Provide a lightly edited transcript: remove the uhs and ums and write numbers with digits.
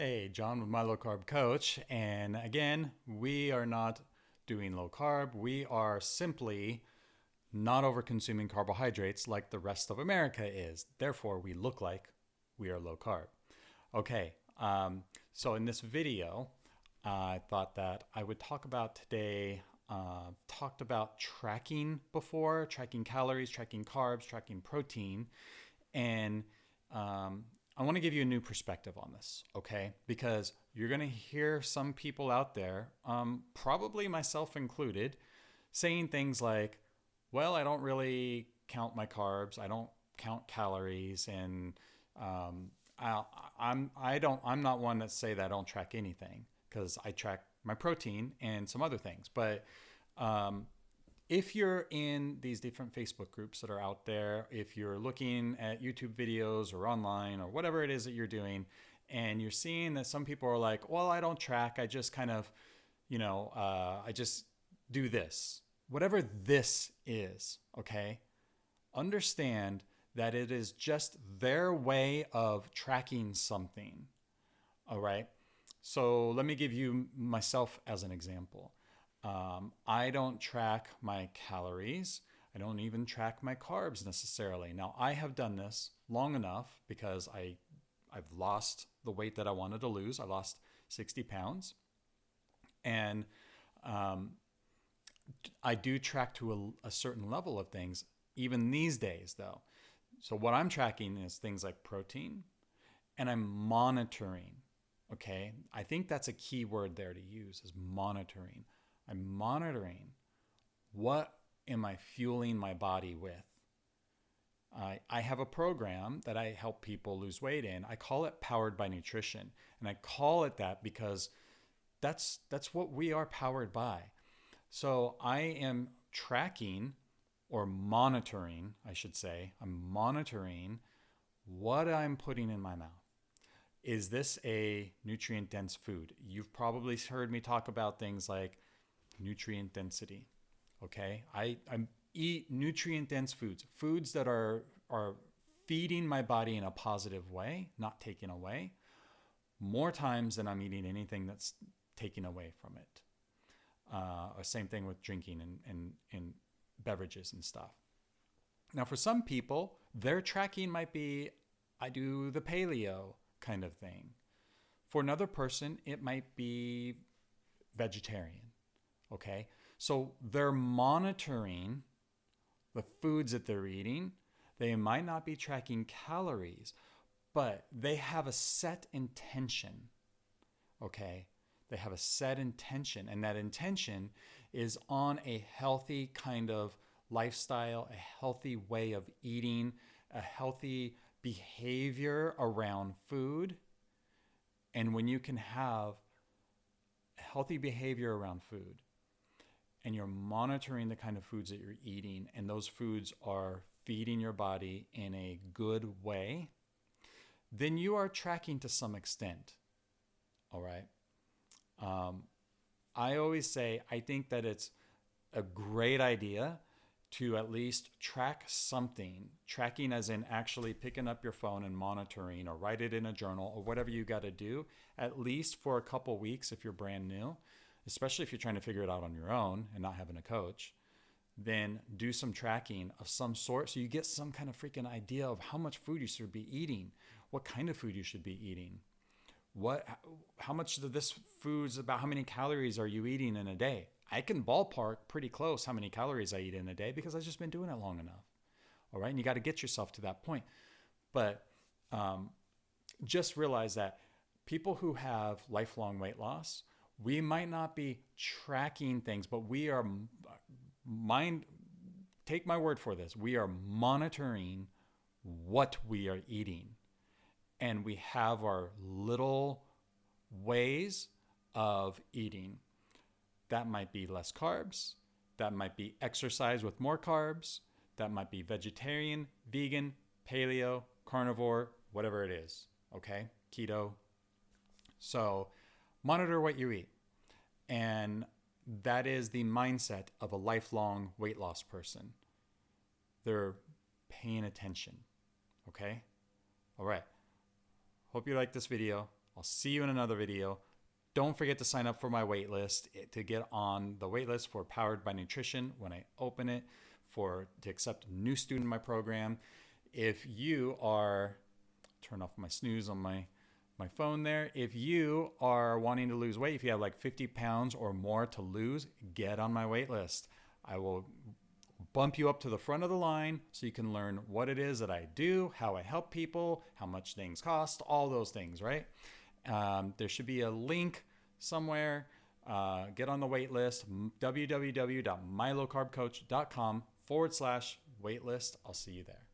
Hey, John with My Low Carb Coach. And again, we are not doing low carb. We are simply not over consuming carbohydrates like the rest of America is. Therefore, we look like we are low carb. Okay, so in this video, I thought that I would talk about today, talked about tracking before, tracking calories, tracking carbs, tracking protein. And I want to give you a new perspective on this, okay? Because you're going to hear some people out there, probably myself included, saying things like, well, I don't really count my carbs, I don't count calories, and I'm not one that say that I don't track anything because I track my protein and some other things. But um, if you're in these different Facebook groups that are out there, if you're looking at YouTube videos or online or whatever it is that you're doing, and you're seeing that some people are like, well, I don't track, I just kind of, I just do this. Whatever this is, okay? Understand that it is just their way of tracking something, all right? So let me give you myself as an example. I don't track my calories. I don't even track my carbs necessarily. Now, I have done this long enough because I've lost the weight that I wanted to lose. I lost 60 pounds. And um, I do track to a certain level of things, even these days, though. So, what I'm tracking is things like protein, and I'm monitoring. Okay. I think that's a key word there to use is monitoring. I'm monitoring what am I fueling my body with. I have a program that I help people lose weight in. I call it Powered by Nutrition. And I call it that because that's what we are powered by. So I am tracking or monitoring, I should say, I'm monitoring what I'm putting in my mouth. Is this a nutrient dense food? You've probably heard me talk about things like nutrient density. Okay, I eat nutrient dense foods, foods that are feeding my body in a positive way, not taking away, more times than I'm eating anything that's taking away from it. Or same thing with drinking and beverages and stuff. Now, for some people, their tracking might be I do the paleo kind of thing. For another person, it might be vegetarian. Okay, so they're monitoring the foods that they're eating. They might not be tracking calories, but they have a set intention. Okay, they have a set intention, and that intention is on a healthy kind of lifestyle, a healthy way of eating, a healthy behavior around food. And when you can have healthy behavior around food, and you're monitoring the kind of foods that you're eating, and those foods are feeding your body in a good way, then you are tracking to some extent. All right. I always say, I think that it's a great idea to at least track something, tracking as in actually picking up your phone and monitoring or write it in a journal or whatever you got to do, at least for a couple weeks if you're brand new, especially if you're trying to figure it out on your own and not having a coach. Then do some tracking of some sort so you get some kind of freaking idea of how much food you should be eating, what kind of food you should be eating, how much of this food's about how many calories are you eating in a day. I can ballpark pretty close how many calories I eat in a day because I've just been doing it long enough. All right. And you got to get yourself to that point. But just realize that people who have lifelong weight loss, we might not be tracking things, but we are take my word for this. We are monitoring what we are eating. And we have our little ways of eating. That might be less carbs. That might be exercise with more carbs. That might be vegetarian, vegan, paleo, carnivore, whatever it is. Okay? Keto. So monitor what you eat. And that is the mindset of a lifelong weight loss person. They're paying attention. Okay? All right. Hope you like this video. I'll see you in another video. Don't forget to sign up for my waitlist to get on the waitlist for Powered by Nutrition when I open it to accept a new student in my program. If you are, turn off my snooze on my phone there. If you are wanting to lose weight, if you have like 50 pounds or more to lose, get on my waitlist. I will bump you up to the front of the line so you can learn what it is that I do, how I help people, how much things cost, all those things, right? There should be a link somewhere. Get on the wait list, www.mylowcarbcoach.com/waitlist. I'll see you there.